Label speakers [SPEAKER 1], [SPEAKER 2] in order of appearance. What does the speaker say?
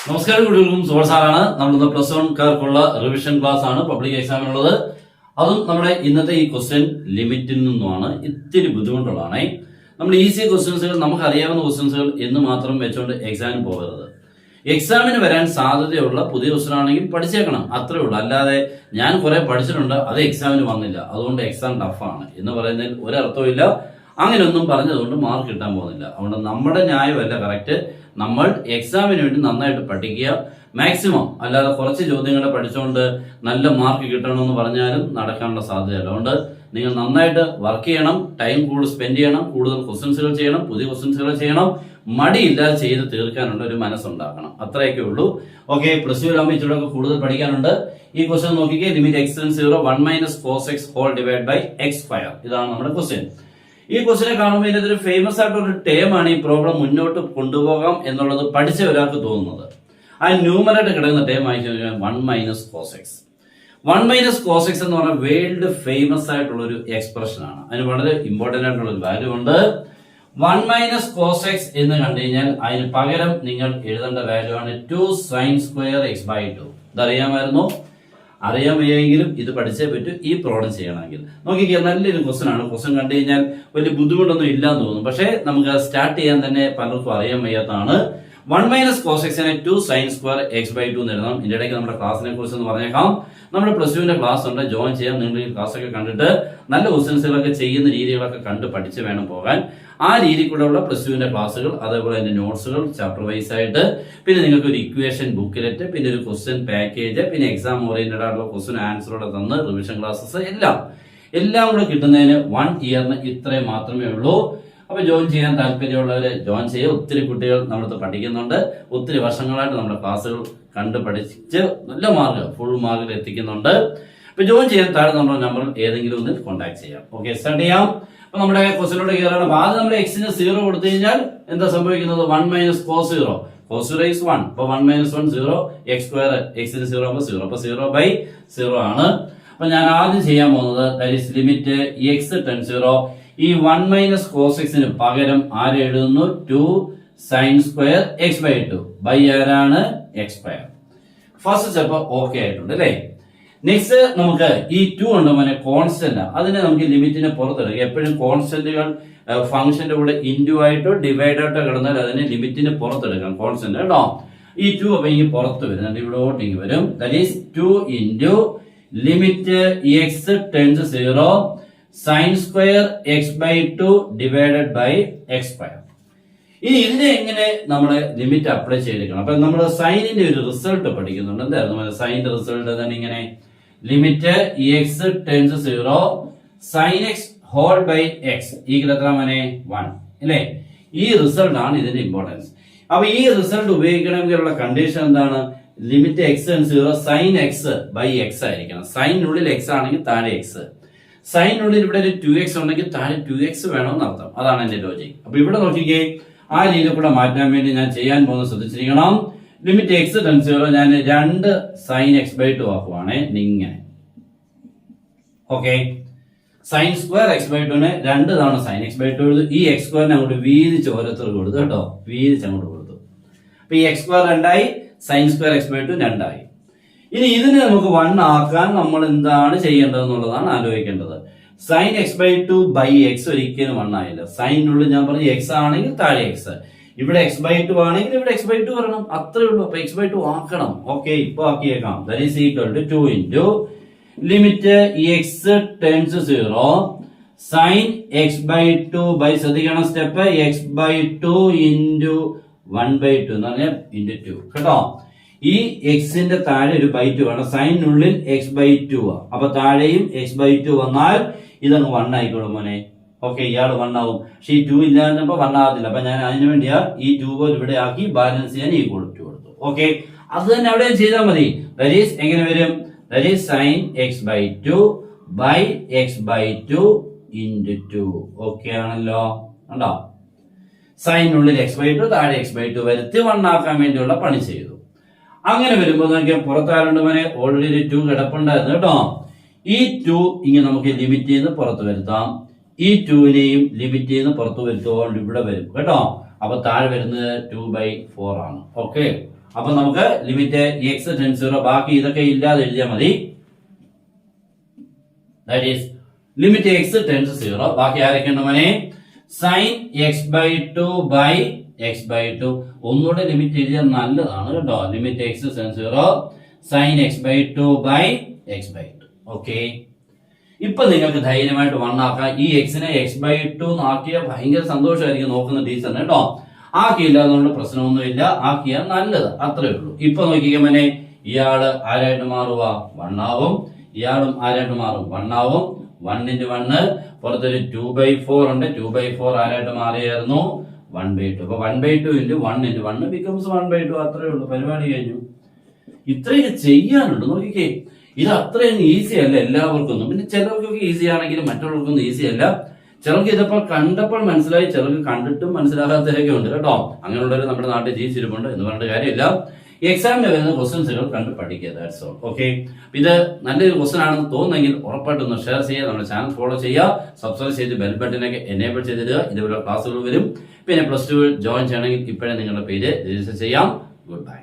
[SPEAKER 1] നമസ്കാരം കുട്ടികൾക്കും സുഹൃത്താണ്. നമ്മളിന്ന് +1 റിവിഷൻ ക്ലാസ് ആണ് പബ്ലിക് എക്സാമിനുള്ളത്. അതും നമ്മുടെ ഇന്നത്തെ ഈ ക്വസ്റ്റ്യൻ ലിമിറ്റിൽ നിന്നുമാണ്. ഇത്തിരി ബുദ്ധിമുട്ടുള്ളതാണ്. നമ്മൾ ഈസി ക്വസ്റ്റ്യൻസുകൾ, നമുക്ക് അറിയാവുന്ന ക്വസ്റ്റ്യൻസുകൾ എന്ന് മാത്രം വെച്ചുകൊണ്ട് എക്സാമിന് പോകരുത്. എക്സാമിന് വരാൻ സാധ്യതയുള്ള പുതിയ ക്വസ്റ്റ്യൻ ആണെങ്കിൽ പഠിച്ചേക്കണം, അത്രേ ഉള്ളൂ. അല്ലാതെ ഞാൻ കുറെ പഠിച്ചിട്ടുണ്ട് അത് എക്സാമിന് വന്നില്ല അതുകൊണ്ട് എക്സാം ടഫാണ് എന്ന് പറയുന്നതിൽ ഒരർത്ഥവും ഇല്ല. അങ്ങനെയൊന്നും പറഞ്ഞതുകൊണ്ട് മാർക്ക് കിട്ടാൻ പോകുന്നില്ല. അതുകൊണ്ട് നമ്മുടെ ന്യായമല്ല കറക്റ്റ്. നമ്മൾ എക്സാമിന് വേണ്ടി നന്നായിട്ട് പഠിക്കുക മാക്സിമം. അല്ലാതെ കുറച്ച് ചോദ്യങ്ങളെ പഠിച്ചുകൊണ്ട് നല്ല മാർക്ക് കിട്ടണമെന്ന് പറഞ്ഞാലും നടക്കാനുള്ള സാധ്യതയല്ല. അതുകൊണ്ട് നിങ്ങൾ നന്നായിട്ട് വർക്ക് ചെയ്യണം, ടൈം കൂടുതൽ സ്പെൻഡ് ചെയ്യണം, കൂടുതൽ ക്വസ്റ്റ്യൻസുകൾ ചെയ്യണം, പുതിയ ക്വസ്റ്റ്യൻസുകൾ ചെയ്യണം. മടിയില്ലാതെ ചെയ്ത് തീർക്കാനുള്ള ഒരു മനസ്സുണ്ടാക്കണം. അത്രയൊക്കെ ഉള്ളൂ. ഓക്കെ, +2 ഇച്ചിരി കൂടുതൽ പഠിക്കാനുണ്ട്. ഈ ക്വസ്റ്റ്യൻ നോക്കിക്കേ. Limit x → 0 1 - cos x / x². ഇതാണ് നമ്മുടെ ക്വസ്റ്റ്യൻ. ഈ ക്വസ്റ്റിനെ കാണുമ്പോൾ ഇതിനകത്തൊരു ഫേമസ് ആയിട്ടൊരു ടേം ആണ് ഈ പ്രോബ്ലം മുന്നോട്ട് കൊണ്ടുപോകാം എന്നുള്ളത് പഠിച്ച ഒരാൾക്ക് തോന്നുന്നത്. ആ ന്യൂമറേറ്റ് കിടക്കുന്ന ടേം ആയിട്ട് 1 - cos x. 1 - cos x എന്ന് പറഞ്ഞാൽ വേൾഡ് ഫേമസ് ആയിട്ടുള്ള ഒരു എക്സ്പ്രഷൻ ആണ്. അതിന് വളരെ ഇമ്പോർട്ടന്റ് ആയിട്ടുള്ള ഒരു വാല്യൂ ഉണ്ട്. 1 - cos x എന്ന് കണ്ടു കഴിഞ്ഞാൽ അതിന് പകരം നിങ്ങൾ എഴുതേണ്ട വാല്യൂ ആണ് 2 sin² x/2. ഇതറിയാമായിരുന്നു? അറിയാൻ വയ്യെങ്കിലും ഇത് പഠിച്ചേ പറ്റൂ ഈ പ്രോബ്ലം ചെയ്യണമെങ്കിൽ. നോക്കിക്കേ, നല്ലൊരു ക്വസ്റ്റൻ ആണ്. ക്വസ്റ്റൻ കണ്ടു കഴിഞ്ഞാൽ വലിയ ബുദ്ധിമുട്ടൊന്നും ഇല്ലാന്ന് തോന്നും. പക്ഷേ നമുക്ക് സ്റ്റാർട്ട് ചെയ്യാൻ തന്നെ പലർക്കും അറിയാൻ വയ്യാത്തതാണ്. 1 - cos x 2 sin² x/2 എന്ന് എഴുതണം. ഇതിന്റെ ഇടയ്ക്ക് നമ്മുടെ ക്ലാസ്സിനെ കുറിച്ച് ഒന്ന് പറഞ്ഞേക്കാം. നമ്മുടെ +2 ക്ലാസ് ഉണ്ട്, ജോയിൻ ചെയ്യാം. നിങ്ങൾ ഈ ക്ലാസ് ഒക്കെ കണ്ടിട്ട് നല്ല ക്വസ്റ്റൻസുകളൊക്കെ ചെയ്യുന്ന രീതികളൊക്കെ കണ്ട് പഠിച്ച് വേണം പോകാൻ. ആ രീതിക്കുള്ള +2 ക്ലാസ്സുകൾ, അതേപോലെ അതിന്റെ നോട്ട്സുകൾ ചാപ്റ്റർ വൈസ് ആയിട്ട്, പിന്നെ നിങ്ങൾക്ക് ഒരു ഇക്വേഷൻ ബുക്കിലെറ്റ്, പിന്നെ ഒരു ക്വസ്റ്റ്യൻ പാക്കേജ്, പിന്നെ എക്സാം ഓറിയന്റഡ് ആയിട്ടുള്ള ക്വസ്റ്റ്യൻ ആൻസറോടെ തന്ന് റിവിഷൻ ക്ലാസ്സസ് എല്ലാം കൂടെ കിട്ടുന്നതിന് 1 ഇയറിന് ഇത്രയും മാത്രമേ ഉള്ളൂ. അപ്പൊ ജോയിൻ ചെയ്യാൻ താല്പര്യമുള്ളവര് ജോയിൻ ചെയ്യുക. ഒത്തിരി കുട്ടികൾ നമ്മളടുത്ത് പഠിക്കുന്നുണ്ട്. ഒത്തിരി വർഷങ്ങളായിട്ട് നമ്മുടെ ക്ലാസ്സുകൾ കണ്ട് പഠിച്ച് നല്ല മാർക്ക്, ഫുൾ മാർക്കിൽ എത്തിക്കുന്നുണ്ട്. അപ്പൊ ജോയിൻ ചെയ്യാൻ താഴെ നമ്മുടെ നമ്പറിൽ ഏതെങ്കിലും ഒന്ന് കോൺടാക്ട് ചെയ്യാം. ഓക്കെ, സ്റ്റാർട്ട് ചെയ്യാം. അപ്പൊ നമ്മുടെ ക്വസ്റ്റിനോട് കയറാണ്. ആദ്യം നമ്മൾ എക്സിന് 0 കൊടുത്തു കഴിഞ്ഞാൽ എന്താ സംഭവിക്കുന്നത്? 1 - cos 0. cos 0 is 1. അപ്പൊ 1 - 1 0. x² എക്സിന് 0 ആകുമ്പോൾ 0. അപ്പൊ 0/0 ആണ്. അപ്പൊ ഞാൻ ആദ്യം ചെയ്യാൻ പോകുന്നത് ദാറ്റ് ഈസ് ലിമിറ്റ് x → 0. ഈ 1 - cos x ന് പകരം ആരെ എഴുതുന്നു? 2 sin² x/2 ബൈ ആരാണ്? x². ഫസ്റ്റ് സ്റ്റെപ്പ് ഓക്കെ ആയിട്ടുണ്ട് അല്ലേ? നെക്സ്റ്റ് നമുക്ക് ഈ 2 ഉണ്ട് മോനെ, കോൺസ്റ്റന്റ്. അതിനെ നമുക്ക് ലിമിറ്റിനെ പുറത്തെടുക്കുക. എപ്പോഴും കോൺസ്റ്റന്റുകൾ ഫംഗ്ഷന്റെ കൂടെ ഇൻറ്റു ആയിട്ടോ ഡിവൈഡ് ആയിട്ടോ കിടന്നാൽ അതിനെ ലിമിറ്റിന് പുറത്തെടുക്കാം. കോൺസ്റ്റന്റ് കേട്ടോ. ഈ 2 അപ്പൊ ഇങ്ങനെ പുറത്ത് വരും, ഇവിടോട്ട് ഇങ്ങനെ വരും. That is 2 into limit x → 0 sin² x/2 divided by x². ഇനി ഇതിനെ എങ്ങനെ നമ്മള് ലിമിറ്റ് അപ്ലൈ ചെയ്തെടുക്കണം? അപ്പൊ നമ്മൾ സൈനിന്റെ ഒരു റിസൾട്ട് പഠിക്കുന്നുണ്ട്. എന്തായിരുന്നു സൈനിന്റെ റിസൾട്ട്? തന്നെ ഇങ്ങനെ limit x → 0 sin x / x എത്ര മോനെ? 1 അല്ലേ? ഈ റിസൾട്ട് ആണ് ഇതിന്റെ ഇമ്പോർട്ടൻസ്. അപ്പൊ ഈ റിസൾട്ട് ഉപയോഗിക്കണമെങ്കിലുള്ള കണ്ടീഷൻ എന്താണ്? ലിമിറ്റ് x → 0 sin x/x ആയിരിക്കണം. സൈനുള്ളിൽ x ആണെങ്കിൽ താഴെ x, സൈനുള്ളിൽ ഇവിടെ ഒരു 2x ഉണ്ടെങ്കിൽ താഴെ 2x വേണമെന്ന് അർത്ഥം. അതാണ് എന്റെ ലോജിക്. അപ്പൊ ഇവിടെ നോക്കിക്കേ, ആ രീതി കൂടെ മാറ്റാൻ വേണ്ടി ഞാൻ ചെയ്യാൻ പോകുന്നത് ശ്രദ്ധിച്ചിരിക്കണം. ലിമിറ്റ് x → 0 ഞാൻ 2 sin x/2 ആക്കുവാണേ ഇങ്ങനെ. ഓക്കെ, sin² x/2 2 തവണ sin x/2 എഴുതു. ഈ x² അങ്ങോട്ട് വീതിച്ച് ഓരോരുത്തർക്ക് കൊടുത്തു കേട്ടോ, വീതിച്ച് അങ്ങോട്ട് കൊടുത്തു. അപ്പൊ ഈ x² 2 ആയി, sin² x/2 2 ആയി. ഇനി ഇതിനെ നമുക്ക് 1 ആക്കാൻ നമ്മൾ എന്താണ് ചെയ്യേണ്ടതെന്നുള്ളതാണ് ആലോചിക്കേണ്ടത്. sin x/2 ബൈ x ഒരിക്കലും 1 ആയില്ല. സൈനുള്ളിൽ ഞാൻ പറഞ്ഞു x ആണെങ്കിൽ താഴെ x, ഇവിടെ x/2 ആണെങ്കിൽ ഇവിടെ x/2 വരണം, അത്രേ ഉള്ളൂ. അപ്പൊ x/2 ആക്കണം. ഓക്കെ, ഇപ്പൊ ആക്കിയേക്കാം. That is equal to 2 into limit x → 0 sin x/2 by, ശ്രദ്ധിക്കണം സ്റ്റെപ്പ്, x/2 ഇൻറ്റു 1/2 എന്ന് പറഞ്ഞാൽ ഇൻറ്റു 2 കേട്ടോ. ഈ എക്സിന്റെ താഴെ ഒരു ബൈ 2 വേണം. സൈനുള്ളിൽ x/2 അപ്പൊ താഴെയും x/2 വന്നാൽ ഇതങ്ങ് 1 ആയിക്കോളും മോനെ. ഓക്കെ, ഇയാൾ 1 ആവും. പക്ഷെ ഈ 2 ഇല്ലാന്നപ്പോ 1 ആകത്തില്ല. അപ്പൊ ഞാൻ അതിനു വേണ്ടിയാ ഈ 2 പോൽ ഇവിടെ ആക്കി ബാലൻസ് ചെയ്യാൻ ഈക്വൽ ടു കൊടുത്തു. ഓക്കെ, അത് തന്നെ അവിടെ ചെയ്താൽ മതി. ദാറ്റ് ഈസ് എങ്ങനെ വരും? That is sin x/2 by x/2 into 2. Okay ആണല്ലോ, കണ്ടോ? സൈനുള്ളിൽ x/2 താഴെ x/2 വരുത്തി 1 ആക്കാൻ വേണ്ടിയുള്ള പണി ചെയ്തു. അങ്ങനെ വരുമ്പോൾ നോക്കിയാൽ പുറത്താരുണ്ട് മോനെ? ഓൾറെഡി ഒരു 2 കിടപ്പുണ്ടായിരുന്നു കേട്ടോ. ഈ 2 ഇങ്ങനെ നമുക്ക് ലിമിറ്റ് ചെയ്ത് പുറത്ത് വരുത്താം. ഈ 2നെയും ലിമിറ്റ് ചെയ്ത് പുറത്ത് വരുത്തുകൊണ്ട് ഇവിടെ വരും കേട്ടോ. അപ്പൊ താഴെ വരുന്നത് 2/4 ആണ്. ഓക്കെ, അപ്പൊ നമുക്ക് ലിമിറ്റ് x ടെൻസ് 0, ബാക്കി ഇതൊക്കെ ഇല്ലാതെ എഴുതിയാൽ മതി. That is limit x tends 0, ബാക്കി ആരൊക്കെയുണ്ട് മോനെ? sin x/2 by x/2. ഒന്നുകൂടെ ലിമിറ്റ് എഴുതിയാൽ നല്ലതാണ് കേട്ടോ. Limit x tends 0 sin x/2 by x/2. Okay, ഇപ്പൊ നിങ്ങൾക്ക് ധൈര്യമായിട്ട് 1 ആക്കാം. ഈ എക്സിനെ x/2 ആക്കിയാൽ ഭയങ്കര സന്തോഷമായിരിക്കും നോക്കുന്ന ടീച്ചറിന് കേട്ടോ. ആക്കിയില്ല അതുകൊണ്ട് പ്രശ്നമൊന്നുമില്ല, ആക്കിയാൽ നല്ലത്, അത്രേ ഉള്ളൂ. ഇപ്പൊ നോക്കിക്കുമ്പോനെ ഇയാള് ആരായിട്ട് മാറുക? 1 ആവും. ഇയാളും ആരായിട്ട് മാറും? 1 ആവും. 1 into 1 പുറത്തൊരു 2/4 ഉണ്ട്. 2/4 ആരായിട്ട് മാറിയായിരുന്നു? 1/2. അപ്പൊ 1/2 into 1 into 1 becomes 1/2. അത്രേ ഉള്ളൂ, പരിപാടി കഴിഞ്ഞു. ഇത്രയൊക്കെ ചെയ്യാനുള്ളൂ. നോക്കിക്കേ, ഇത് അത്രയും ഈസി അല്ല എല്ലാവർക്കും. പിന്നെ ചിലർക്കൊക്കെ ഈസി ആണെങ്കിലും മറ്റുള്ളവർക്കൊന്നും ഈസി അല്ല. ചിലർക്ക് ഇതിപ്പോൾ കണ്ടപ്പോൾ മനസ്സിലായി, ചിലർക്ക് കണ്ടിട്ടും മനസ്സിലാകാത്തവരൊക്കെ ഉണ്ട് കേട്ടോ. അങ്ങനെയുള്ളവർ നമ്മുടെ നാട്ടിൽ ജീവിച്ചിരിപ്പുണ്ട് എന്ന് പറഞ്ഞിട്ട് കാര്യമില്ല. ഈ എക്സാമിന് വരുന്ന ക്വസ്റ്റ്യൻസുകൾ കണ്ട് പഠിക്കുക. That's all. ഓക്കെ, ഇത് നല്ലൊരു ക്വസ്റ്റൻ ആണെന്ന് തോന്നുന്നെങ്കിൽ ഉറപ്പായിട്ടൊന്ന് ഷെയർ ചെയ്യുക, നമ്മുടെ ചാനൽ ഫോളോ ചെയ്യുക, സബ്സ്ക്രൈബ് ചെയ്ത് ബെൽ ബട്ടനൊക്കെ എനേബിൾ ചെയ്തിടുക. ഇതുപോലെ ക്ലാസ്സുകൾ വരും. പിന്നെ +2 ജോയിൻ ചെയ്യണമെങ്കിൽ ഇപ്പോഴേ നിങ്ങളുടെ പേര് രജിസ്റ്റർ ചെയ്യാം. Good bye.